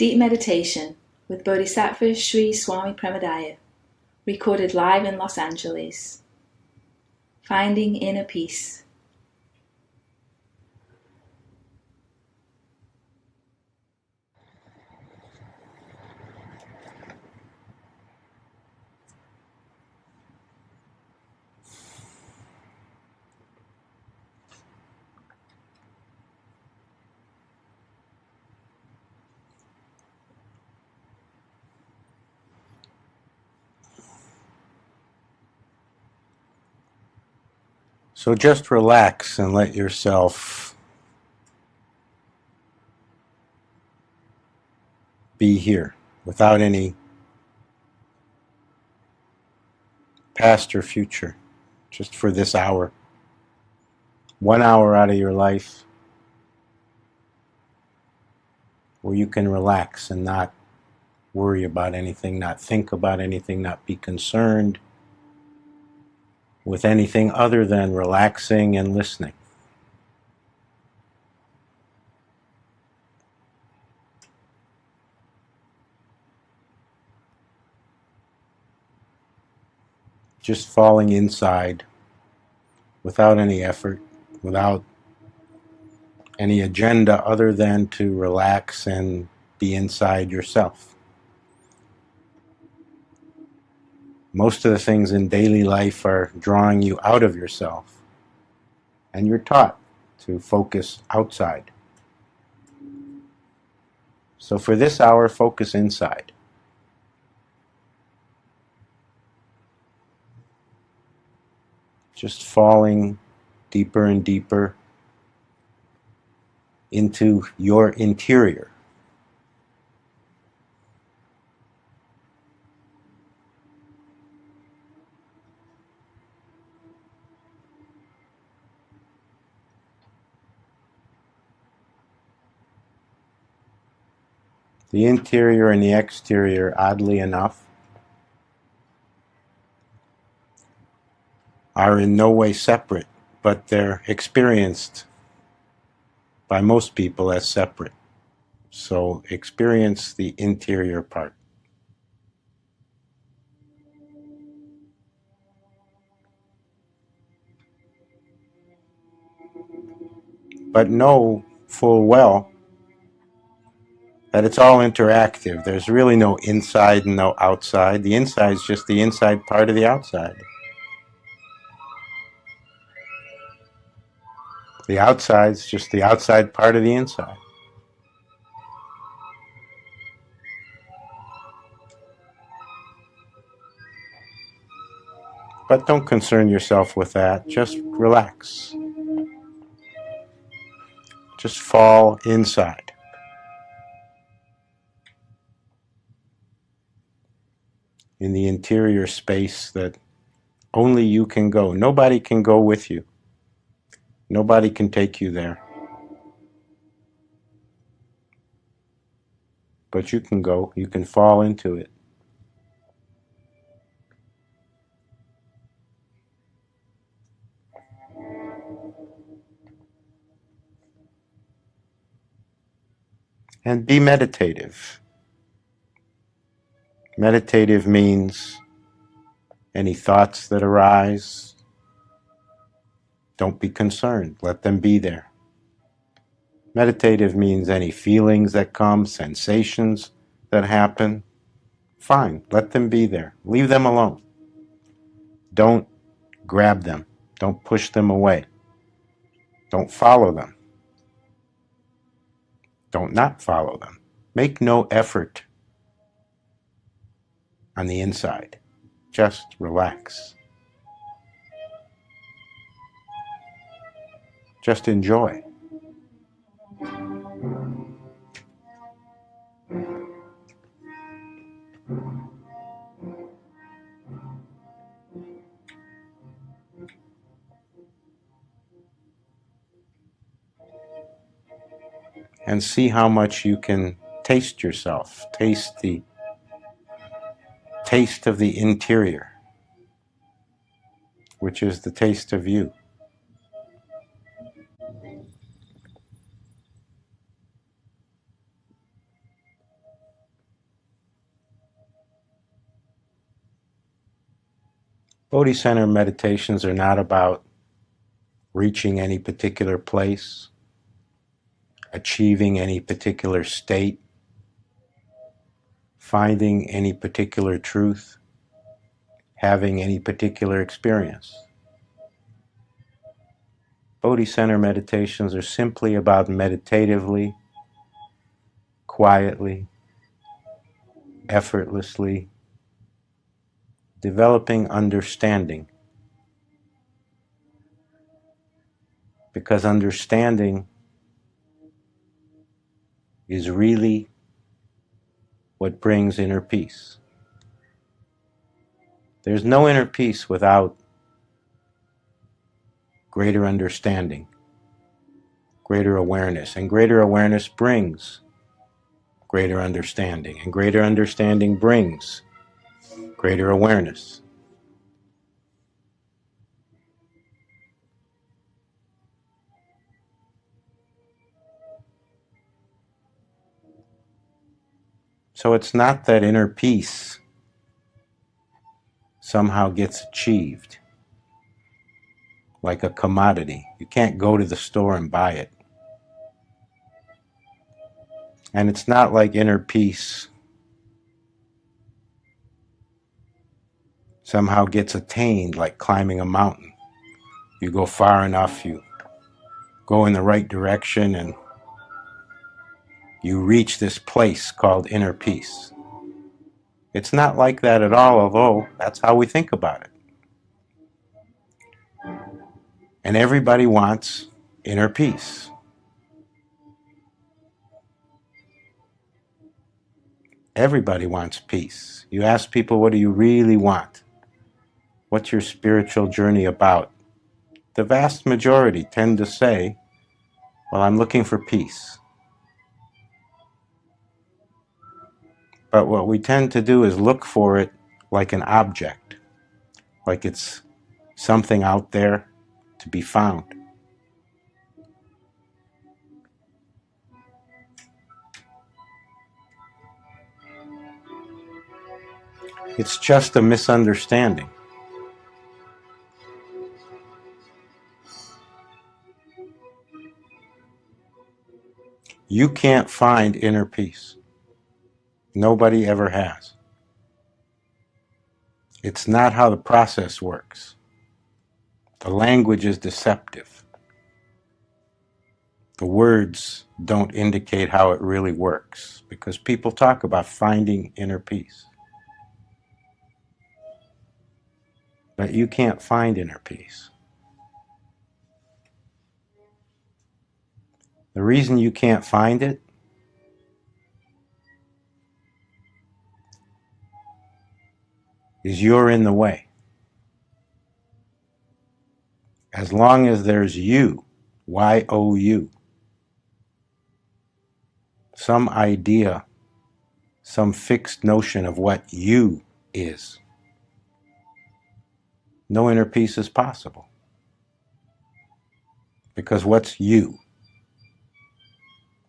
Deep Meditation with Bodhisattva Sri Swami Premodaya, recorded live in Los Angeles. Finding Inner Peace. So just relax and let yourself be here without any past or future, just for this hour. 1 hour out of your life where you can relax and not worry about anything, not think about anything, not be concerned with anything other than relaxing and listening. Just falling inside without any effort, without any agenda other than to relax and be inside yourself. Most of the things in daily life are drawing you out of yourself, and you're taught to focus outside. So for this hour, focus inside. Just falling deeper and deeper into your interior. The interior and the exterior, oddly enough, are in no way separate, but they're experienced by most people as separate. So experience the interior part. But know full well that it's all interactive. There's really no inside and no outside. The inside is just the inside part of the outside. The outside is just the outside part of the inside. But don't concern yourself with that. Just relax. Just fall inside. In the interior space that only you can go. Nobody can go with you. Nobody can take you there. But you can go. You can fall into it. And be meditative. Meditative means any thoughts that arise, don't be concerned. Let them be there. Meditative means any feelings that come, sensations that happen, fine, let them be there. Leave them alone. Don't grab them. Don't push them away. Don't follow them. Don't not follow them. Make no effort on the inside. Just relax. Just enjoy. And see how much you can taste yourself. Taste the taste of the interior, which is the taste of you. Bodhi Center meditations are not about reaching any particular place, achieving any particular state, finding any particular truth, having any particular experience. Bodhi Center meditations are simply about meditatively, quietly, effortlessly developing understanding. Because understanding is really what brings inner peace. There's no inner peace without greater understanding, greater awareness, and greater awareness brings greater understanding, and greater understanding brings greater awareness. So it's not that inner peace somehow gets achieved like a commodity. You can't go to the store and buy it. And it's not like inner peace somehow gets attained like climbing a mountain. You go far enough, you go in the right direction, and you reach this place called inner peace. It's not like that at all, although that's how we think about it. And everybody wants inner peace. Everybody wants peace. You ask people, what do you really want? What's your spiritual journey about? The vast majority tend to say, well, I'm looking for peace. But what we tend to do is look for it like an object, like it's something out there to be found. It's just a misunderstanding. You can't find inner peace. Nobody ever has. It's not how the process works. The language is deceptive. The words don't indicate how it really works because people talk about finding inner peace. But you can't find inner peace. The reason you can't find it is you're in the way. As long as there's you, Y-O-U, some idea, some fixed notion of what you is, no inner peace is possible. Because what's you?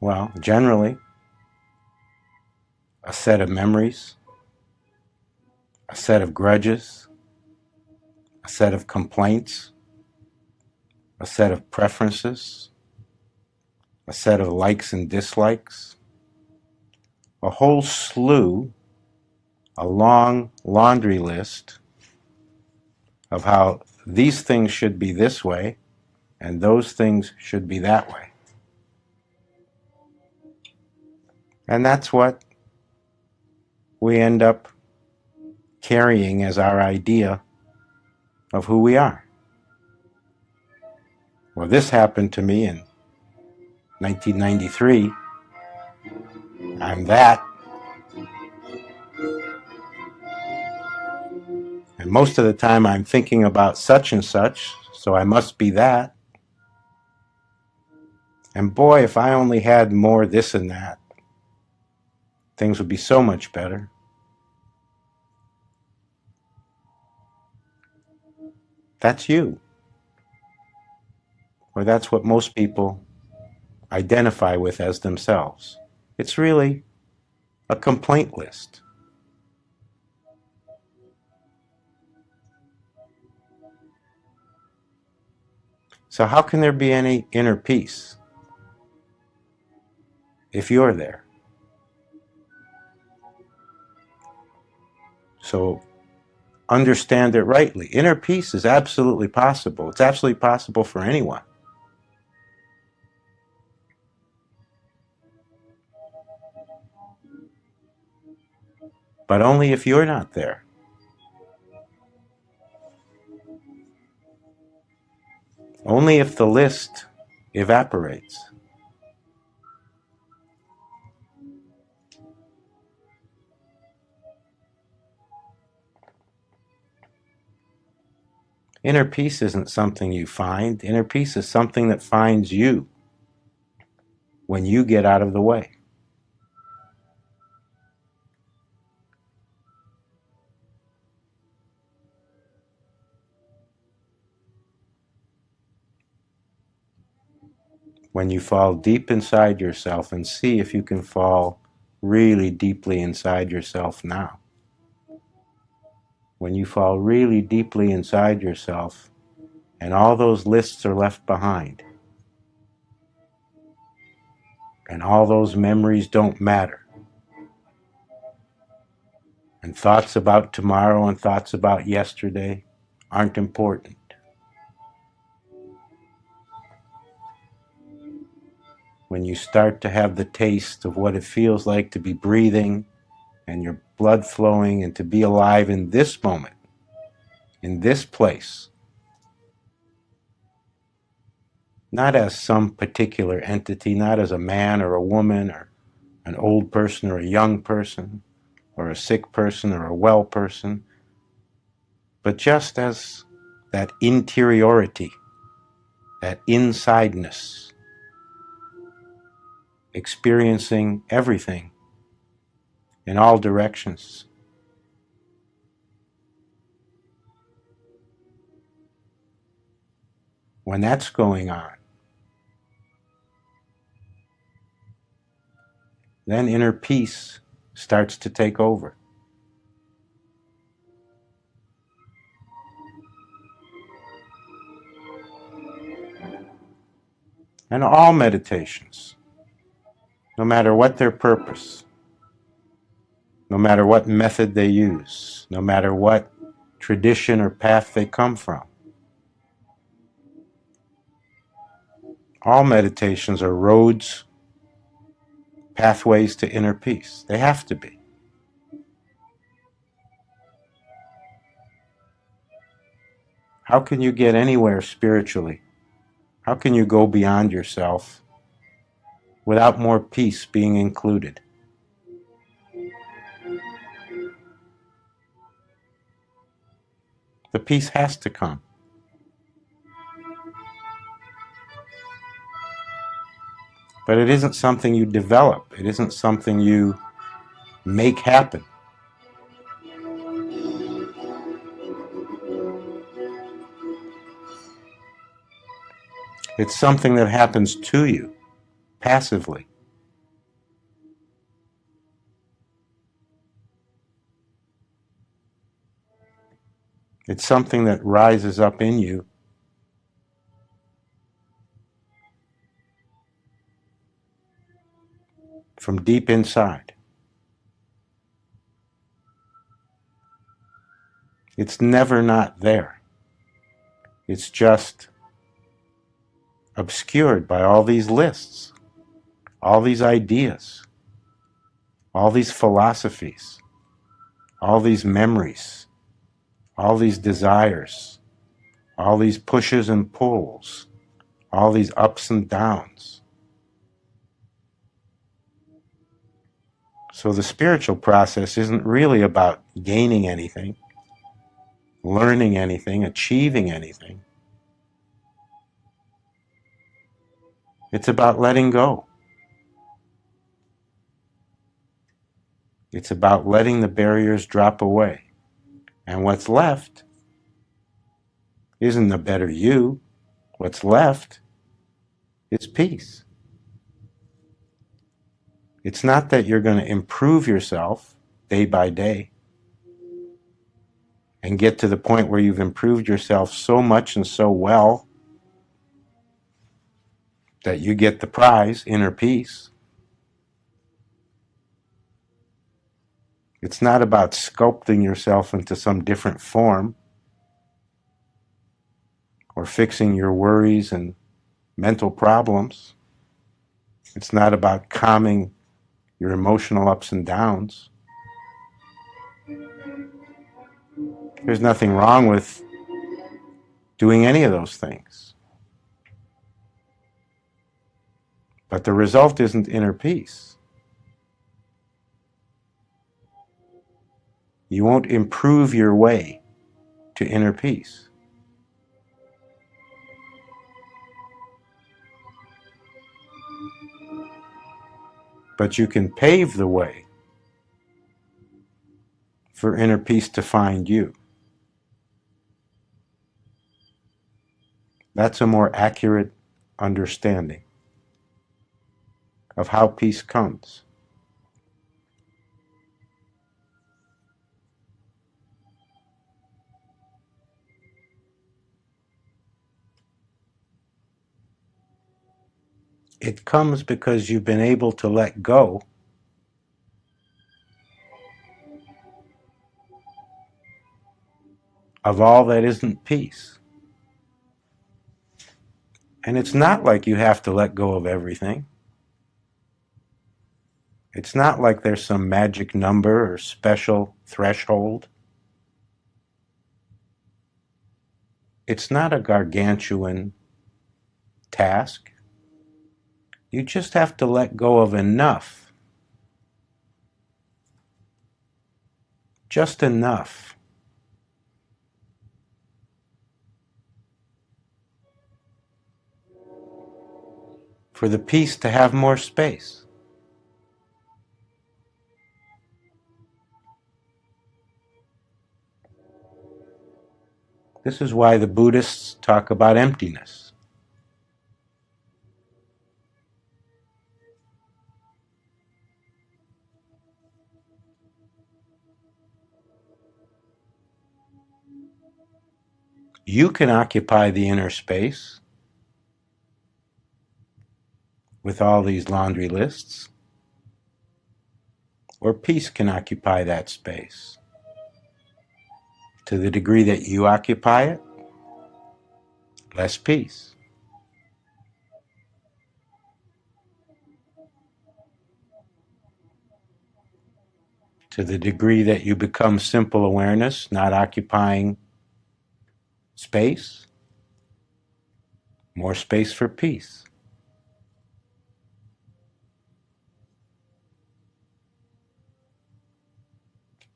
Well, generally, a set of memories, a set of grudges, a set of complaints, a set of preferences, a set of likes and dislikes, a whole slew, a long laundry list of how these things should be this way and those things should be that way. And that's what we end up carrying as our idea of who we are. Well, this happened to me in 1993. I'm that. And most of the time I'm thinking about such and such, so I must be that. And boy, if I only had more this and that, things would be so much better. That's you. Or that's what most people identify with as themselves. It's really a complaint list. So how can there be any inner peace if you're there? So understand it rightly. Inner peace is absolutely possible. It's absolutely possible for anyone. But only if you're not there. Only if the list evaporates. Inner peace isn't something you find. Inner peace is something that finds you when you get out of the way. When you fall deep inside yourself, and see if you can fall really deeply inside yourself now. When you fall really deeply inside yourself and all those lists are left behind and all those memories don't matter and thoughts about tomorrow and thoughts about yesterday aren't important. When you start to have the taste of what it feels like to be breathing and your blood flowing and to be alive in this moment, in this place, not as some particular entity, not as a man or a woman or an old person or a young person or a sick person or a well person, but just as that interiority, that insideness, experiencing everything in all directions. When that's going on, then inner peace starts to take over. And all meditations, no matter what their purpose, no matter what method they use, no matter what tradition or path they come from, all meditations are roads, pathways to inner peace. They have to be. How can you get anywhere spiritually? How can you go beyond yourself without more peace being included? The peace has to come. But it isn't something you develop. It isn't something you make happen. It's something that happens to you, passively. It's something that rises up in you from deep inside. It's never not there. It's just obscured by all these lists, all these ideas, all these philosophies, all these memories, all these desires, all these pushes and pulls, all these ups and downs. So the spiritual process isn't really about gaining anything, learning anything, achieving anything. It's about letting go. It's about letting the barriers drop away. And what's left isn't the better you. What's left is peace. It's not that you're going to improve yourself day by day and get to the point where you've improved yourself so much and so well that you get the prize, inner peace. It's not about sculpting yourself into some different form or fixing your worries and mental problems. It's not about calming your emotional ups and downs. There's nothing wrong with doing any of those things. But the result isn't inner peace. You won't improve your way to inner peace. But you can pave the way for inner peace to find you. That's a more accurate understanding of how peace comes. It comes because you've been able to let go of all that isn't peace. And it's not like you have to let go of everything. It's not like there's some magic number or special threshold. It's not a gargantuan task. You just have to let go of enough. Just enough. For the peace to have more space. This is why the Buddhists talk about emptiness. You can occupy the inner space with all these laundry lists, or peace can occupy that space. To the degree that you occupy it, less peace. To the degree that you become simple awareness, not occupying space, more space for peace.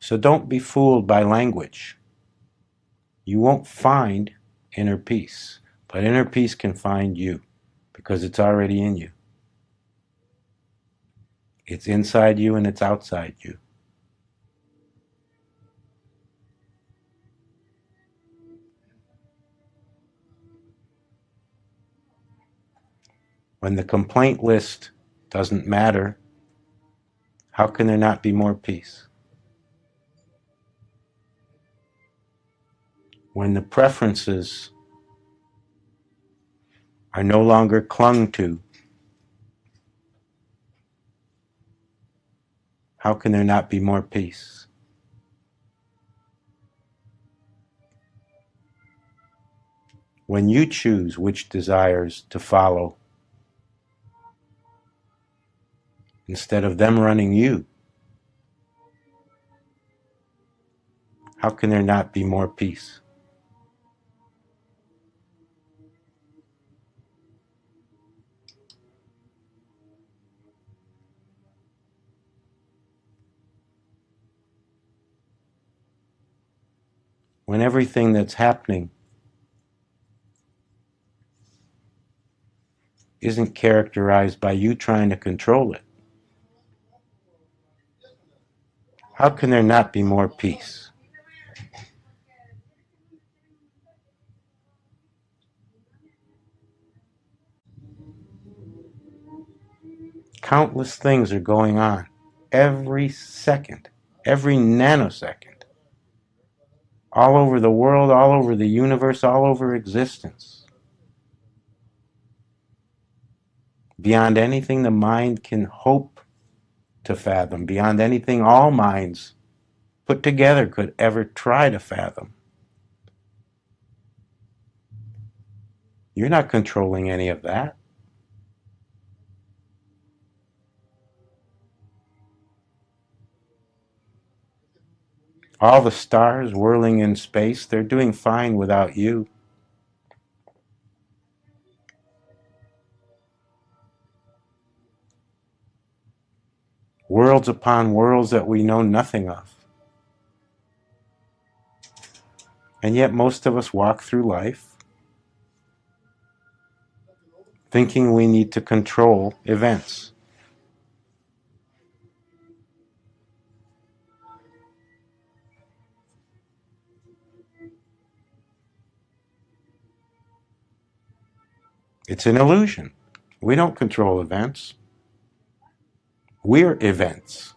So don't be fooled by language. You won't find inner peace, but inner peace can find you because it's already in you. It's inside you and it's outside you. When the complaint list doesn't matter, how can there not be more peace? When the preferences are no longer clung to, how can there not be more peace? When you choose which desires to follow, instead of them running you, how can there not be more peace? When everything that's happening isn't characterized by you trying to control it, how can there not be more peace? Countless things are going on every second, every nanosecond, all over the world, all over the universe, all over existence. beyond anything the mind can hope to fathom, beyond anything all minds put together could ever try to fathom. You're not controlling any of that. All the stars whirling in space, they're doing fine without you. Worlds upon worlds that we know nothing of. And yet most of us walk through life thinking we need to control events. It's an illusion. We don't control events. We're events.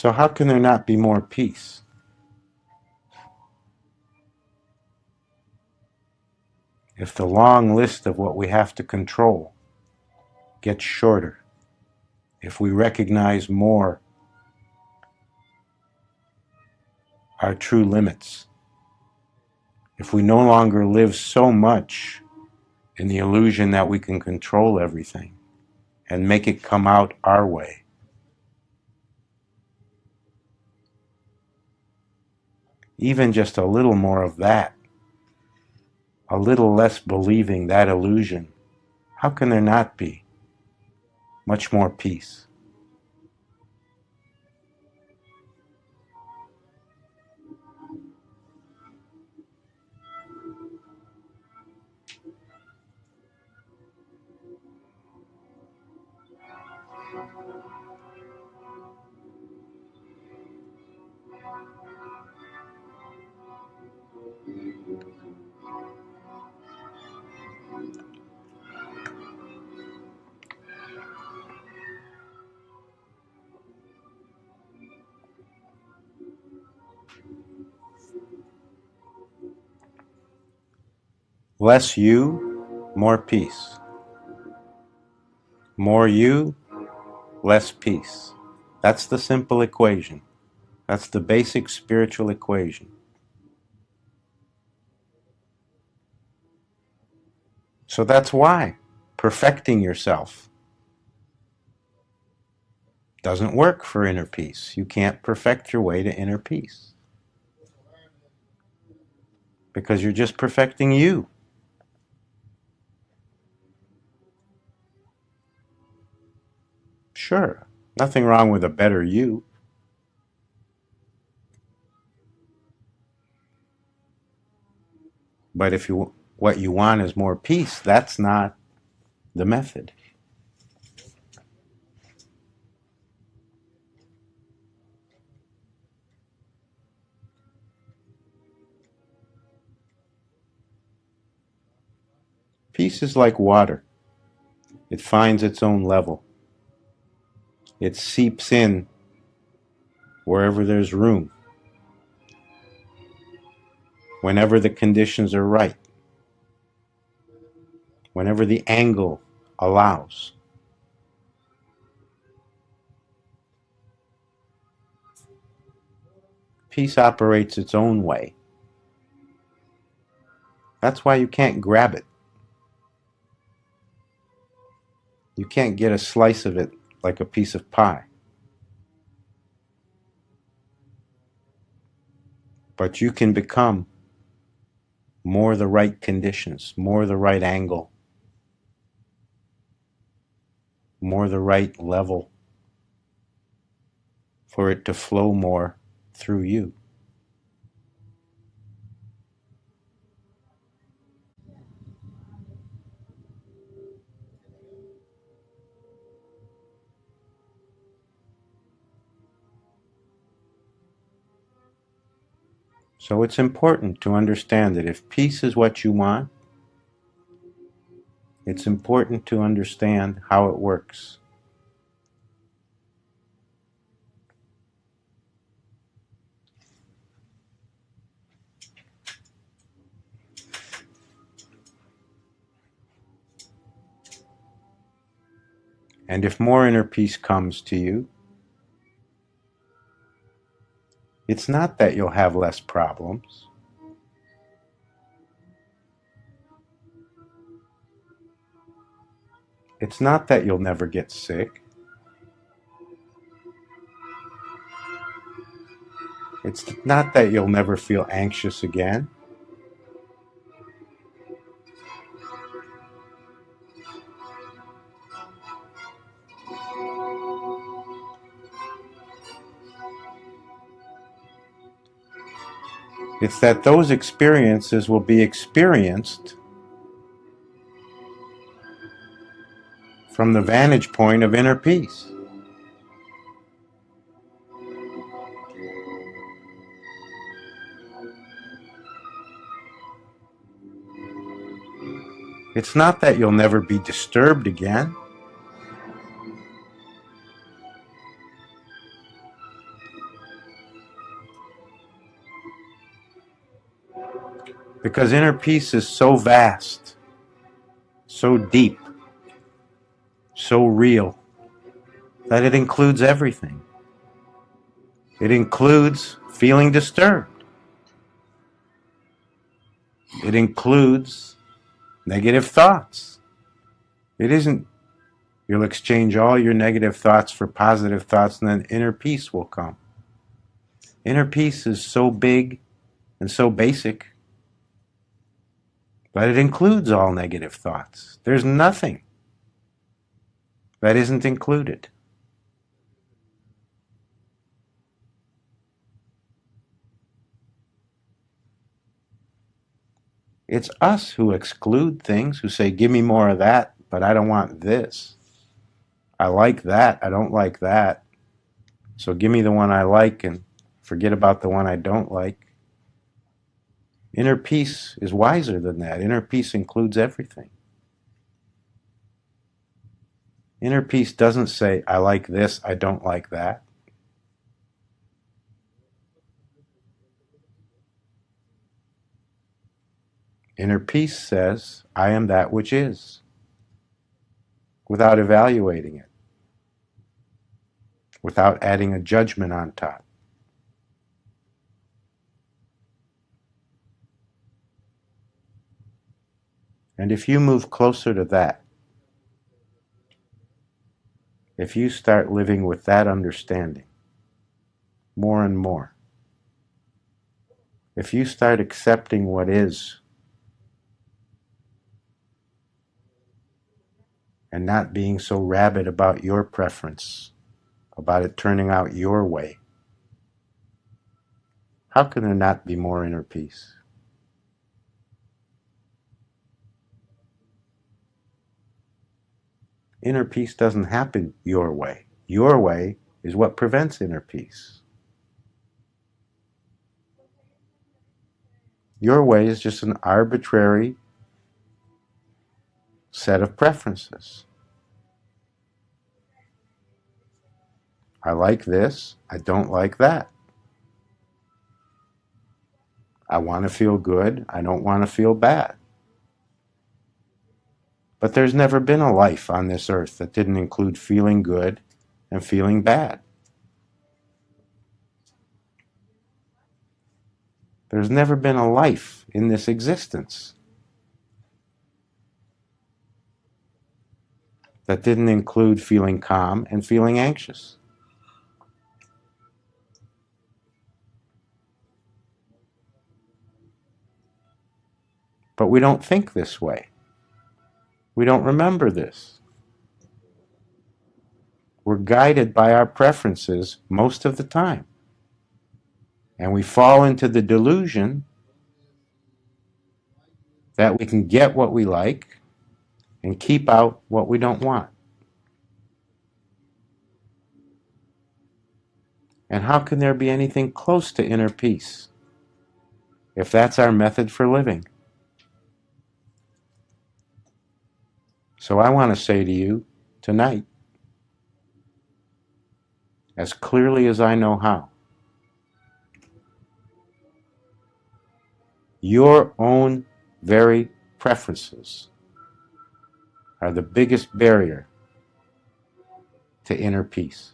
So how can there not be more peace? If the long list of what we have to control gets shorter, if we recognize more our true limits, if we no longer live so much in the illusion that we can control everything and make it come out our way, even just a little more of that, a little less believing that illusion, how can there not be much more peace? Less you, more peace. More you, less peace. That's the simple equation. That's the basic spiritual equation. So that's why perfecting yourself doesn't work for inner peace. You can't perfect your way to inner peace because you're just perfecting you. Sure, nothing wrong with a better you. But if what you want is more peace, that's not the method. Peace is like water. It finds its own level. It seeps in wherever there's room, whenever the conditions are right, whenever the angle allows. Peace operates its own way. That's why you can't grab it. You can't get a slice of it like a piece of pie. But you can become more the right conditions, more the right angle, more the right level for it to flow more through you. So it's important to understand that if peace is what you want, it's important to understand how it works. And if more inner peace comes to you, it's not that you'll have less problems. It's not that you'll never get sick. It's not that you'll never feel anxious again. It's that those experiences will be experienced from the vantage point of inner peace. It's not that you'll never be disturbed again. Because inner peace is so vast, so deep, so real, that it includes everything. It includes feeling disturbed. It includes negative thoughts. It isn't you'll exchange all your negative thoughts for positive thoughts and then inner peace will come. Inner peace is so big and so basic, but it includes all negative thoughts. There's nothing that isn't included. It's us who exclude things, who say, give me more of that, but I don't want this. I like that, I don't like that. So give me the one I like and forget about the one I don't like. Inner peace is wiser than that. Inner peace includes everything. Inner peace doesn't say, I like this, I don't like that. Inner peace says, I am that which is, without evaluating it, without adding a judgment on top. And if you move closer to that, if you start living with that understanding more and more, if you start accepting what is and not being so rabid about your preference, about it turning out your way, how can there not be more inner peace? Inner peace doesn't happen your way. Your way is what prevents inner peace. Your way is just an arbitrary set of preferences. I like this, I don't like that. I want to feel good, I don't want to feel bad. But there's never been a life on this earth that didn't include feeling good and feeling bad. There's never been a life in this existence that didn't include feeling calm and feeling anxious. But we don't think this way. We don't remember this. We're guided by our preferences most of the time. And we fall into the delusion that we can get what we like and keep out what we don't want. And how can there be anything close to inner peace if that's our method for living? So I want to say to you tonight, as clearly as I know how, your own very preferences are the biggest barrier to inner peace.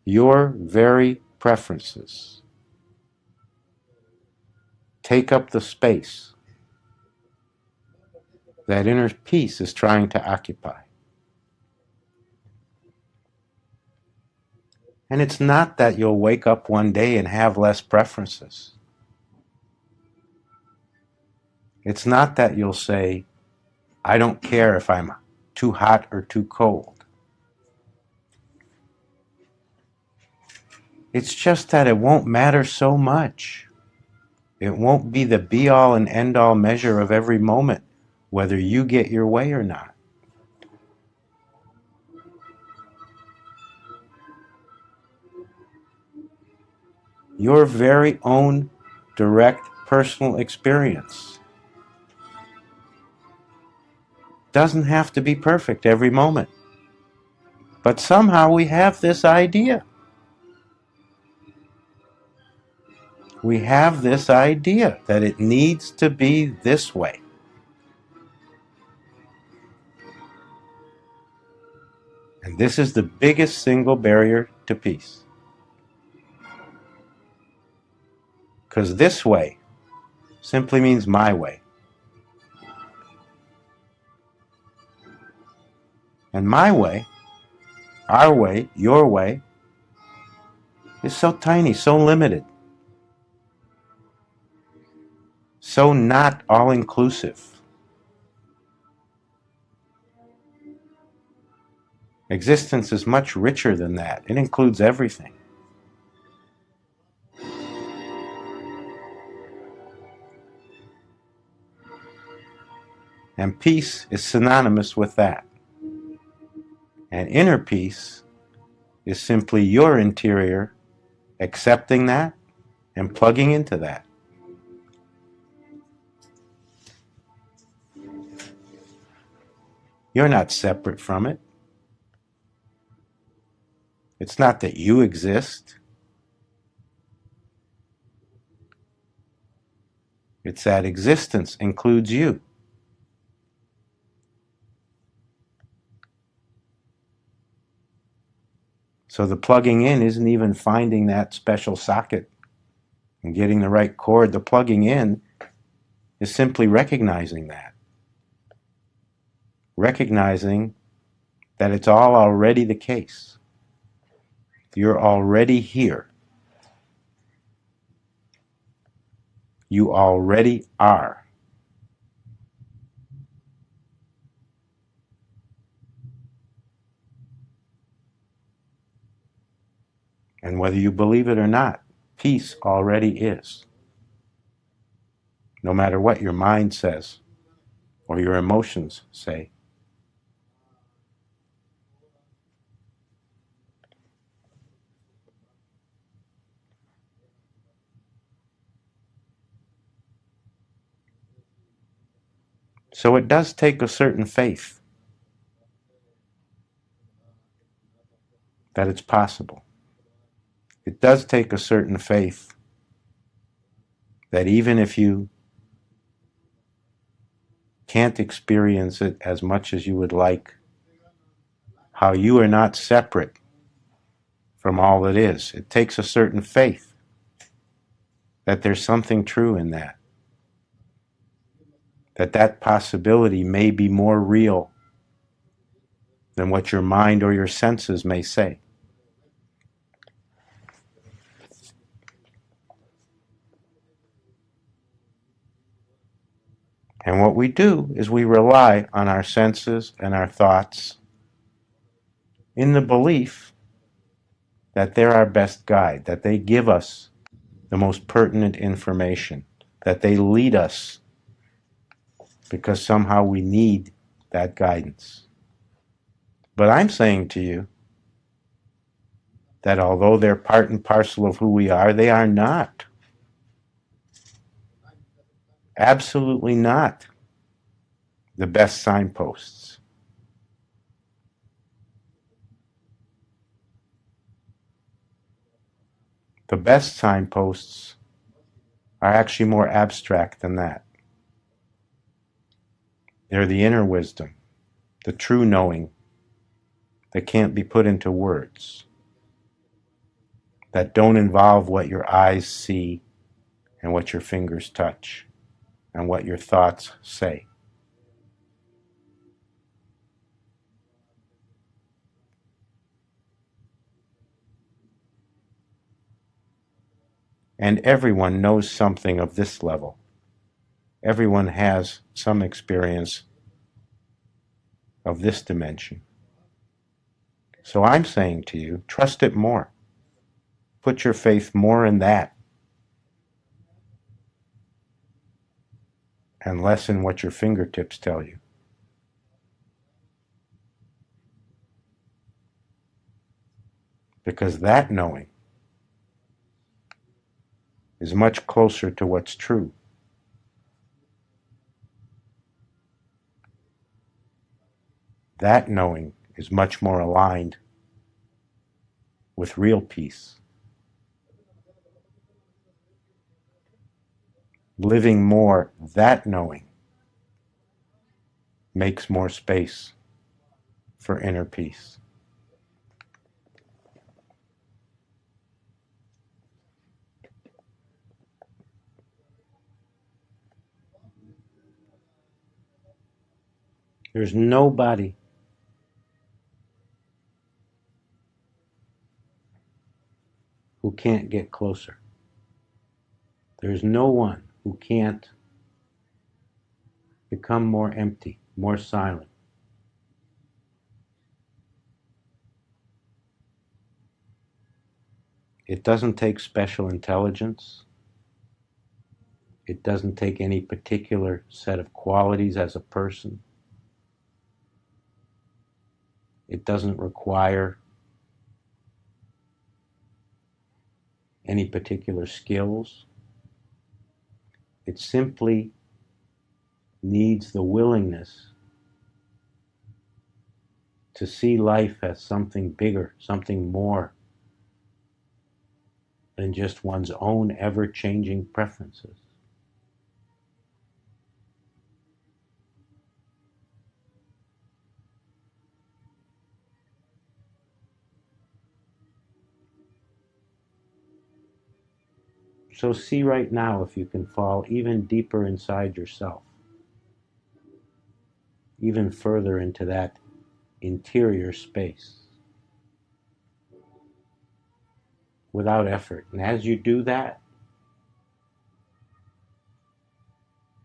Your very preferences take up the space that inner peace is trying to occupy. And it's not that you'll wake up one day and have less preferences. It's not that you'll say, I don't care if I'm too hot or too cold. It's just that it won't matter so much. It won't be the be-all and end-all measure of every moment, whether you get your way or not. Your very own direct personal experience doesn't have to be perfect every moment. But somehow we have this idea. We have this idea that it needs to be this way. And this is the biggest single barrier to peace. Because this way simply means my way. And my way, our way, your way, is so tiny, so limited, so not all-inclusive. Existence is much richer than that. It includes everything. And peace is synonymous with that. And inner peace is simply your interior accepting that and plugging into that. You're not separate from it. It's not that you exist. It's that existence includes you. So the plugging in isn't even finding that special socket and getting the right cord. The plugging in is simply recognizing that. Recognizing that it's all already the case. You're already here. You already are. And whether you believe it or not, peace already is. No matter what your mind says or your emotions say. So it does take a certain faith that it's possible. It does take a certain faith that even if you can't experience it as much as you would like, how you are not separate from all that is. It takes a certain faith that there's something true in that. That possibility may be more real than what your mind or your senses may say. And what we do is we rely on our senses and our thoughts in the belief that they're our best guide, that they give us the most pertinent information, that they lead us because somehow we need that guidance. But I'm saying to you that although they're part and parcel of who we are, they are not. Absolutely not the best signposts. The best signposts are actually more abstract than that. They're the inner wisdom the true knowing that can't be put into words, that don't involve what your eyes see and what your fingers touch and what your thoughts say. And everyone knows something of this level. Everyone has some experience of this dimension. So I'm saying to you, trust it more. Put your faith more in that and less in what your fingertips tell you. Because that knowing is much closer to what's true. That knowing is much more aligned with real peace. Living more that knowing makes more space for inner peace. There's nobody who can't get closer. There's no one who can't become more empty, more silent. It doesn't take special intelligence. It doesn't take any particular set of qualities as a person. It doesn't require any particular skills. It simply needs the willingness to see life as something bigger, something more than just one's own ever-changing preferences. So see right now if you can fall even deeper inside yourself, even further into that interior space, without effort. And as you do that,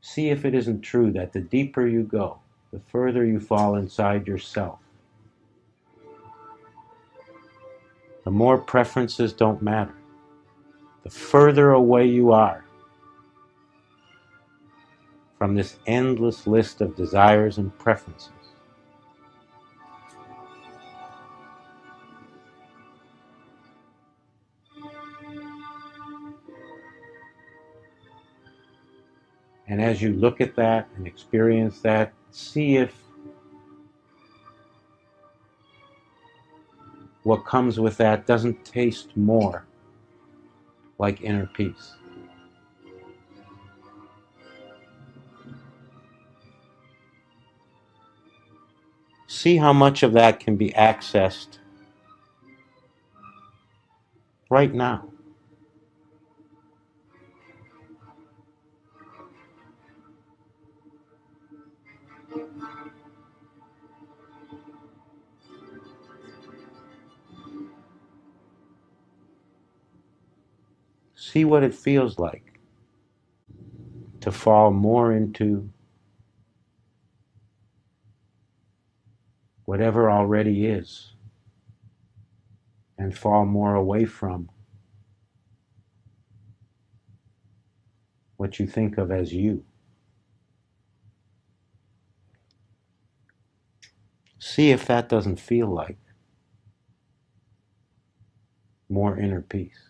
see if it isn't true that the deeper you go, the further you fall inside yourself, the more preferences don't matter. The further away you are from this endless list of desires and preferences. And as you look at that and experience that, see if what comes with that doesn't taste more like inner peace. See how much of that can be accessed right now. See what it feels like to fall more into whatever already is and fall more away from what you think of as you. See if that doesn't feel like more inner peace.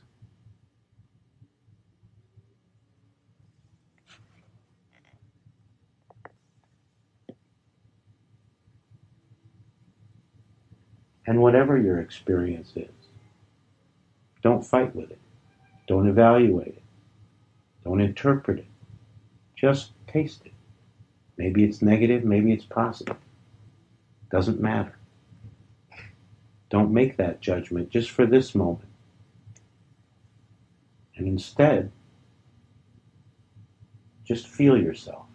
And whatever your experience is, don't fight with it. Don't evaluate it. Don't interpret it. Just taste it. Maybe it's negative, maybe it's positive. Doesn't matter. Don't make that judgment just for this moment. And instead, just feel yourself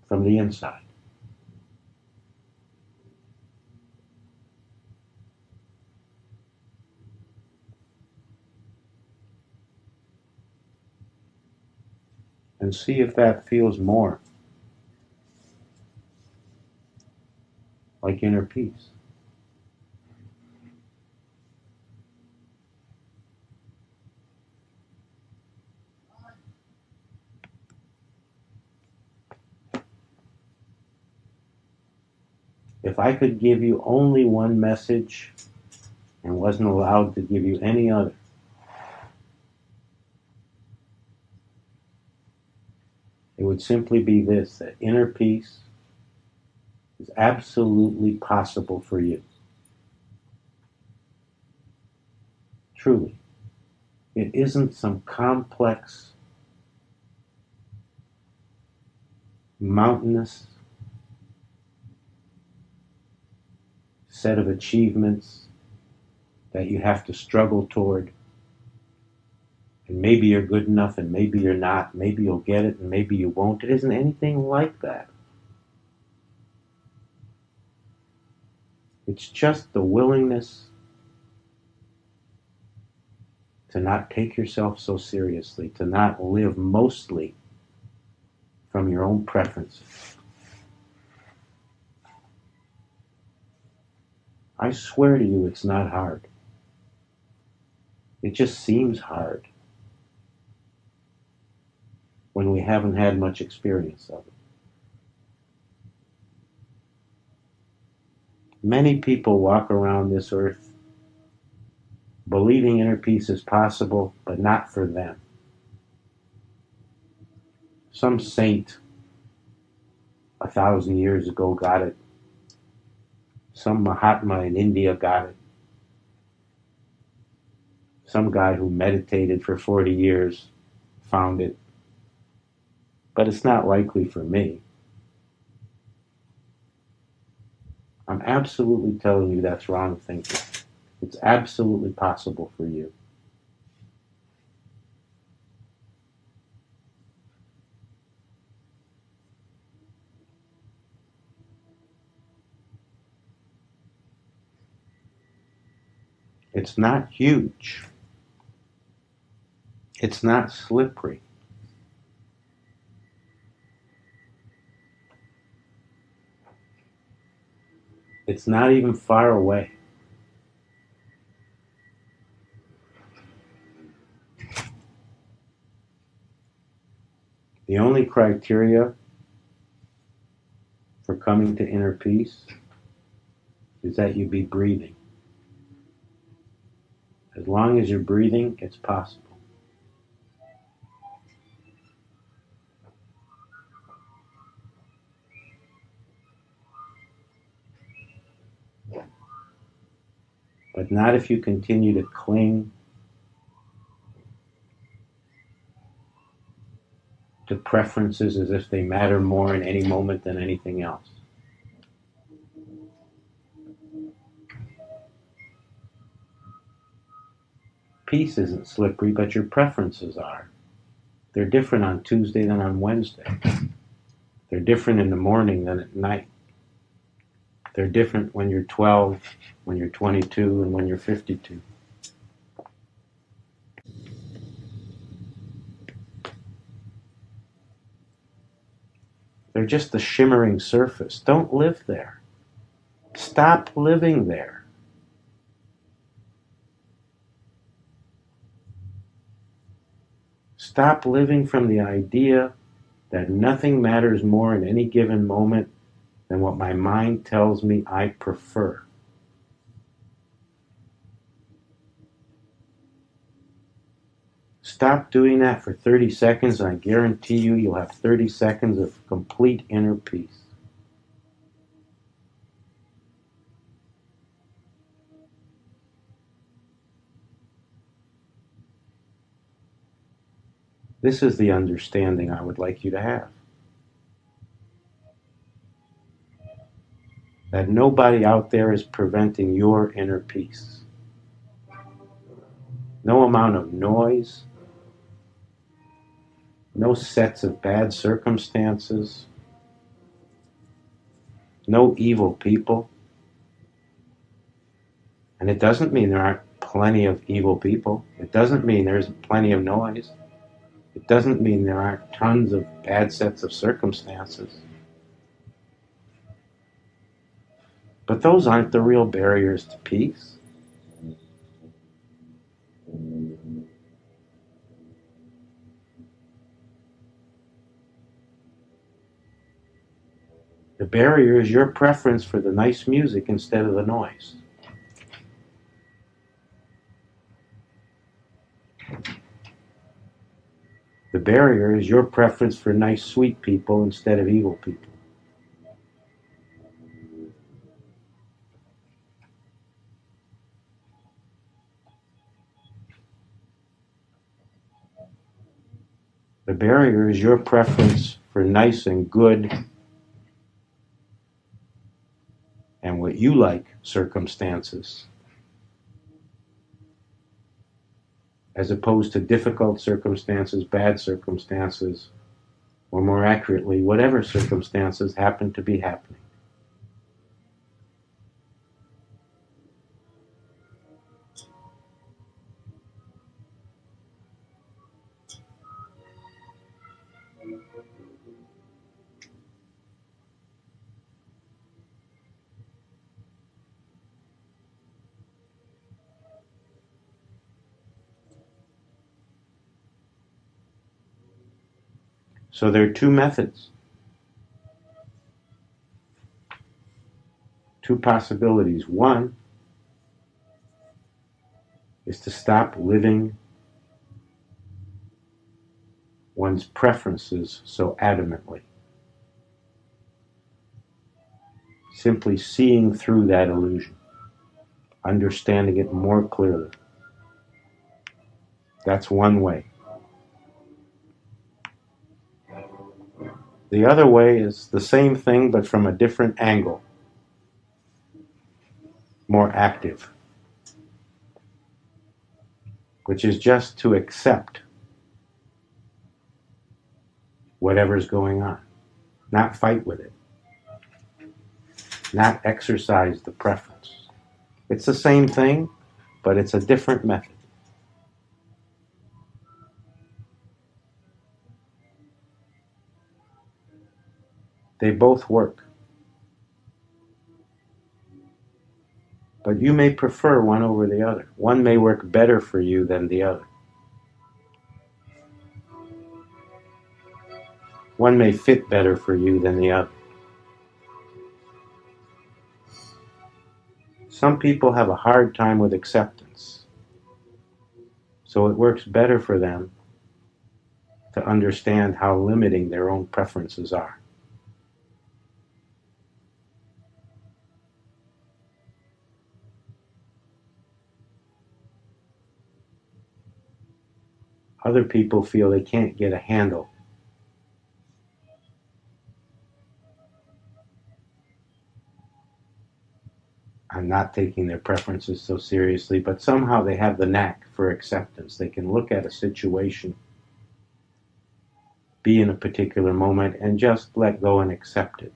from the inside. And see if that feels more like inner peace. If I could give you only one message and wasn't allowed to give you any other, it would simply be this, that inner peace is absolutely possible for you. Truly. It isn't some complex, mountainous set of achievements that you have to struggle toward. And maybe you're good enough and maybe you're not. Maybe you'll get it and maybe you won't. It isn't anything like that. It's just the willingness to not take yourself so seriously, to not live mostly from your own preferences. I swear to you, it's not hard. It just seems hard when we haven't had much experience of it. Many people walk around this earth believing inner peace is possible, but not for them. Some saint 1,000 years ago got it. Some Mahatma in India got it. Some guy who meditated for 40 years found it. But it's not likely for me. I'm absolutely telling you that's wrong thinking. It's absolutely possible for you. It's not huge. It's not slippery. It's not even far away. The only criteria for coming to inner peace is that you be breathing. As long as you're breathing, it's possible. But not if you continue to cling to preferences as if they matter more in any moment than anything else. Peace isn't slippery, but your preferences are. They're different on Tuesday than on Wednesday. They're different in the morning than at night. They're different when you're 12, when you're 22, and when you're 52. They're just the shimmering surface. Don't live there. Stop living there. Stop living from the idea that nothing matters more in any given moment than what my mind tells me I prefer. Stop doing that for 30 seconds, and I guarantee you, you'll have 30 seconds of complete inner peace. This is the understanding I would like you to have. that nobody out there is preventing your inner peace. No amount of noise, no sets of bad circumstances, no evil people. And it doesn't mean there aren't plenty of evil people. It doesn't mean there's plenty of noise. It doesn't mean there aren't tons of bad sets of circumstances. But those aren't the real barriers to peace. The barrier is your preference for the nice music instead of the noise. The barrier is your preference for nice, sweet people instead of evil people. The barrier is your preference for nice and good and what you like circumstances, as opposed to difficult circumstances, bad circumstances, or more accurately, whatever circumstances happen to be happening. So there are two methods, two possibilities. One is to stop living one's preferences so adamantly. Simply seeing through that illusion, understanding it more clearly. That's one way. The other way is the same thing but from a different angle, more active, which is just to accept whatever's going on, not fight with it, not exercise the preference. It's the same thing, but it's a different method. They both work. But you may prefer one over the other. One may work better for you than the other. One may fit better for you than the other. Some people have a hard time with acceptance, so it works better for them to understand how limiting their own preferences are. Other people feel they can't get a handle on not taking their preferences so seriously, but somehow they have the knack for acceptance. They can look at a situation, be in a particular moment, and just let go and accept it.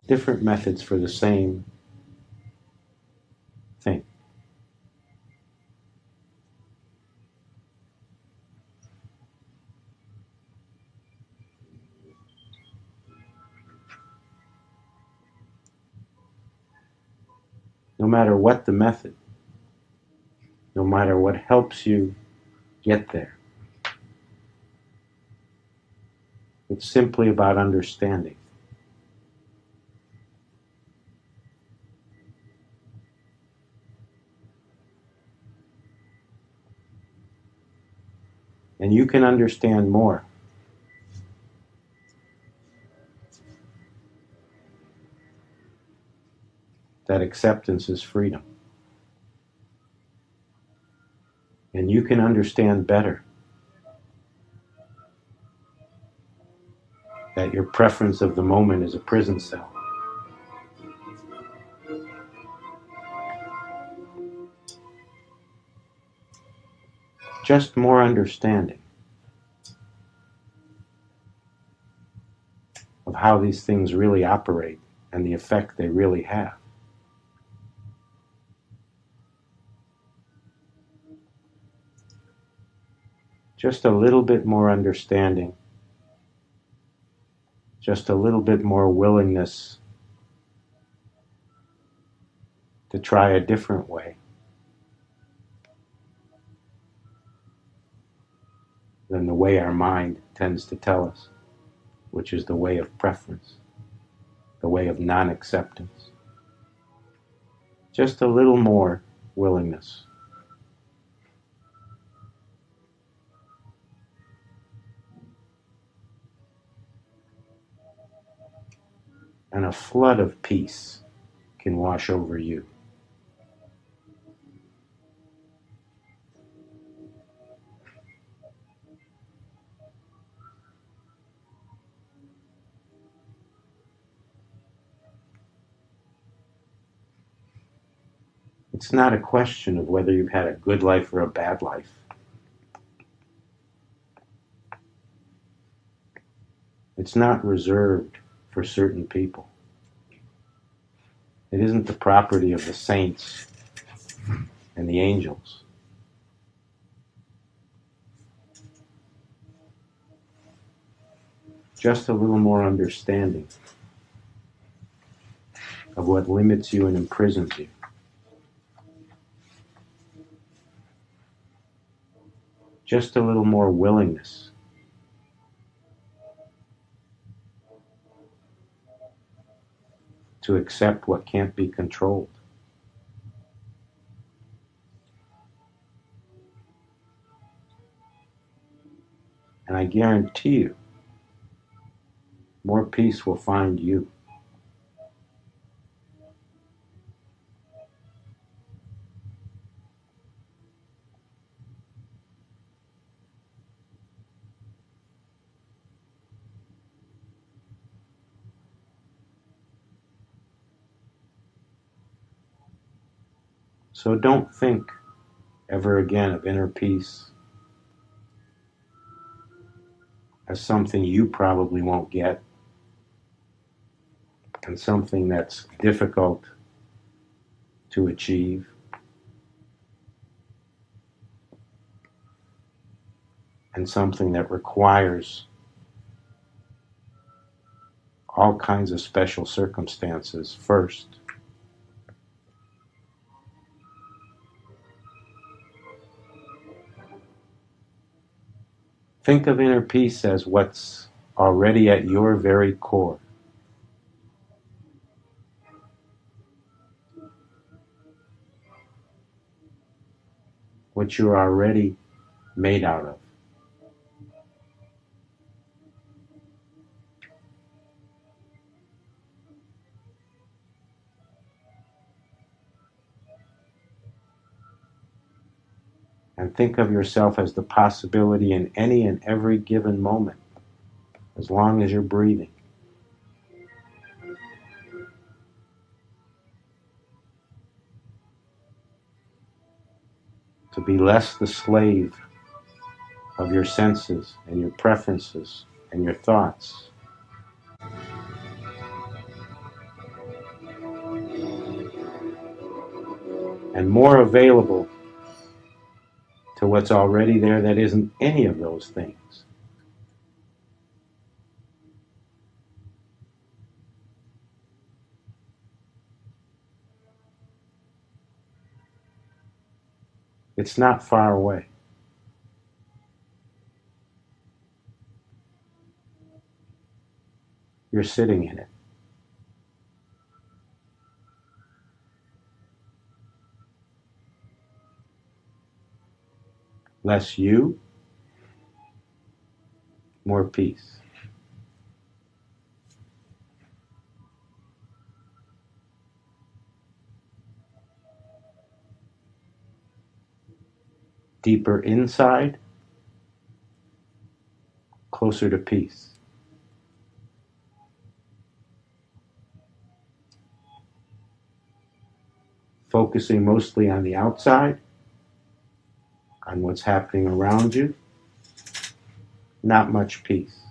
Different methods for the same thing. No matter what the method, no matter what helps you get there, it's simply about understanding. And you can understand more. That acceptance is freedom. And you can understand better that your preference of the moment is a prison cell. Just more understanding of how these things really operate and the effect they really have. Just a little bit more understanding, just a little bit more willingness to try a different way than the way our mind tends to tell us, which is the way of preference, the way of non-acceptance. Just a little more willingness. And a flood of peace can wash over you. It's not a question of whether you've had a good life or a bad life. It's not reserved for certain people. It isn't the property of the saints and the angels. Just a little more understanding of what limits you and imprisons you. Just a little more willingness to accept what can't be controlled. And I guarantee you, more peace will find you. So don't think ever again of inner peace as something you probably won't get and something that's difficult to achieve. And something that requires all kinds of special circumstances first. Think of inner peace as what's already at your very core. What you're already made out of. And think of yourself as the possibility in any and every given moment, as long as you're breathing. To be less the slave of your senses and your preferences and your thoughts. And more available to what's already there that isn't any of those things. It's not far away. You're sitting in it. Less you, more peace. Deeper inside, closer to peace. focusing mostly on the outside, on what's happening around you, not much peace.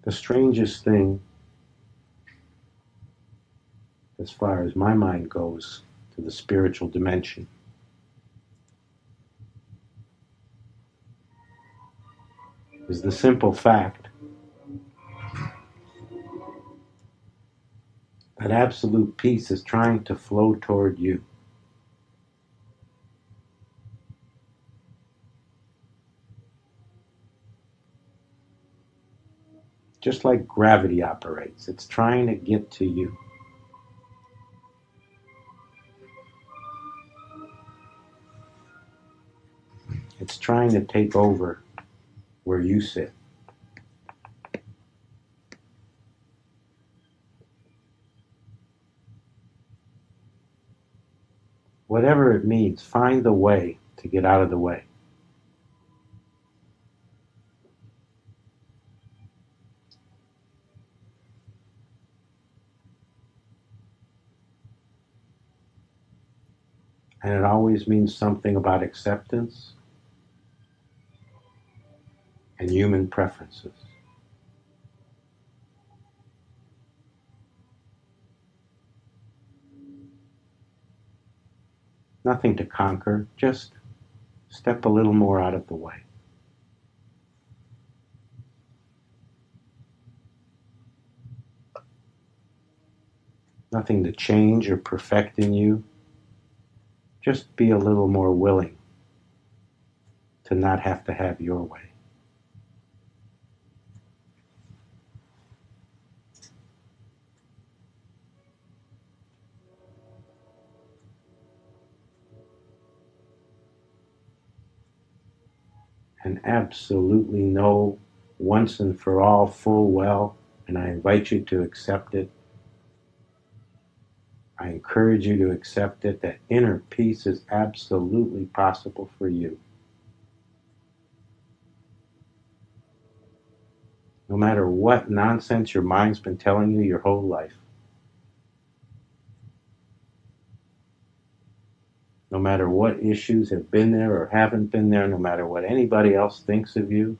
The strangest thing, as far as my mind goes, to the spiritual dimension, is the simple fact that absolute peace is trying to flow toward you. Just like gravity operates, it's trying to get to you. It's trying to take over where you sit. Whatever it means, find the way to get out of the way. And it always means something about acceptance and human preferences. Nothing to conquer, just step a little more out of the way. Nothing to change or perfect in you, just be a little more willing to not have to have your way. And absolutely know once and for all full well, and I invite you to accept it. I encourage you to accept it, that inner peace is absolutely possible for you. No matter what nonsense your mind's been telling you your whole life. No matter what issues have been there or haven't been there, no matter what anybody else thinks of you,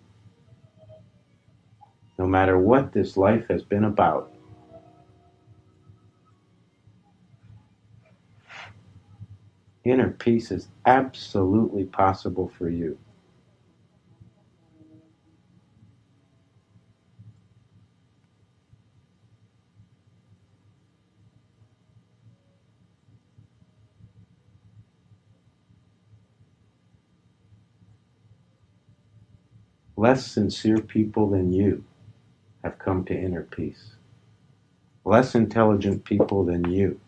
no matter what this life has been about, inner peace is absolutely possible for you. Less sincere people than you have come to inner peace. Less intelligent people than you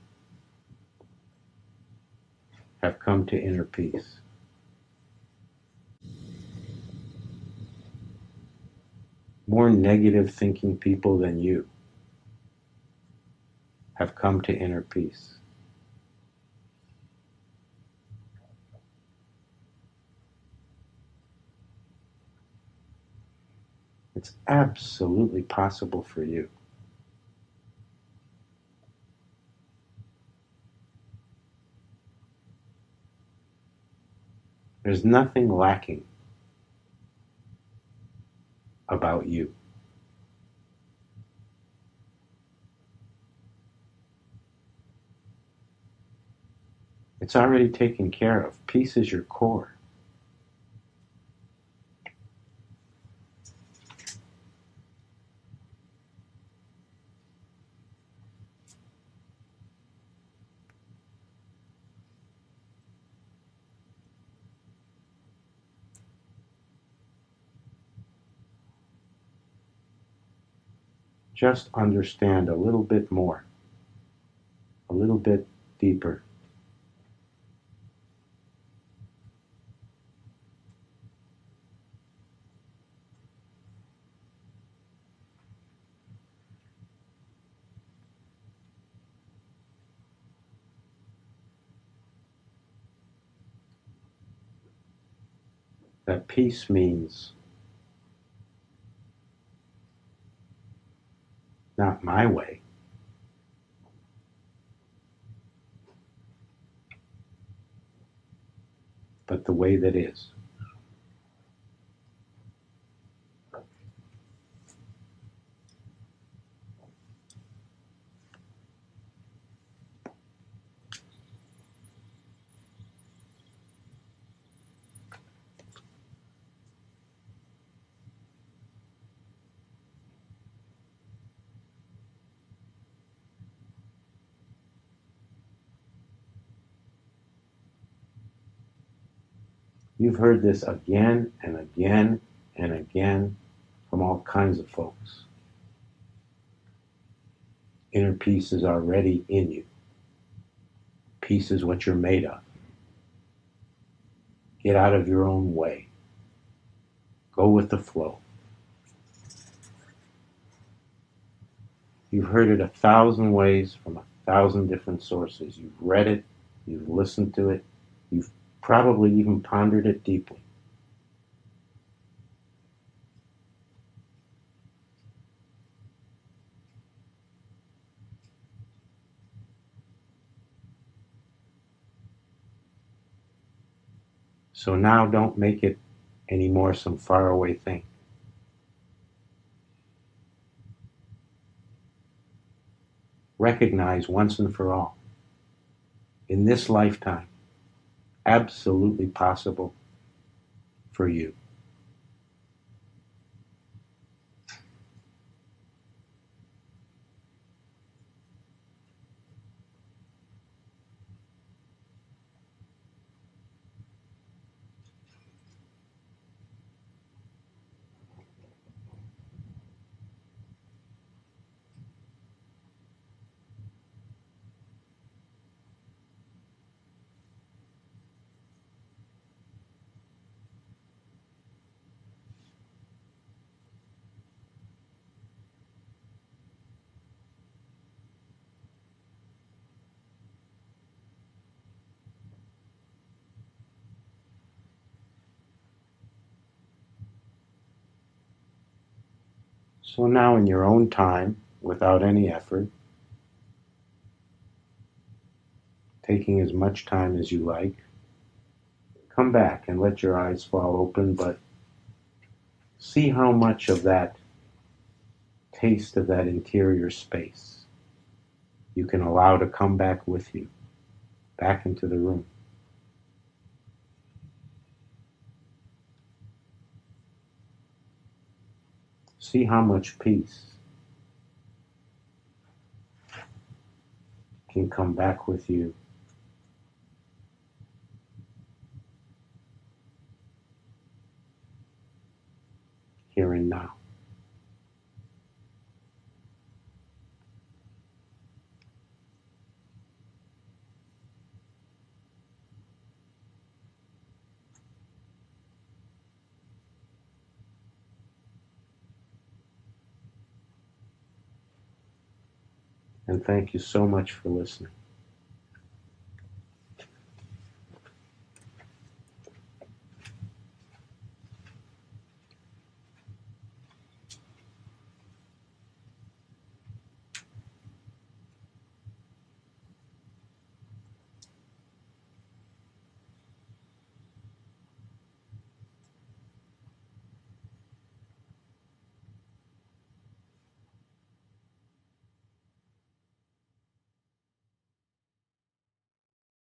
have come to inner peace. More negative thinking people than you have come to inner peace. It's absolutely possible for you. There's nothing lacking about you. It's already taken care of. Peace is your core. just understand a little bit more, a little bit deeper. That peace means not my way, but the way that is. You've heard this again and again and again from all kinds of folks. Inner peace is already in you. Peace is what you're made of. Get out of your own way. Go with the flow. You've heard it 1,000 ways from 1,000 different sources. You've read it, you've listened to it, you've probably even pondered it deeply. So now don't make it anymore some faraway thing. Recognize once and for all, in this lifetime, absolutely possible for you. So now in your own time, without any effort, taking as much time as you like, come back and let your eyes fall open, but see how much of that taste of that interior space you can allow to come back with you, back into the room. See how much peace can come back with you here and now. And thank you so much for listening.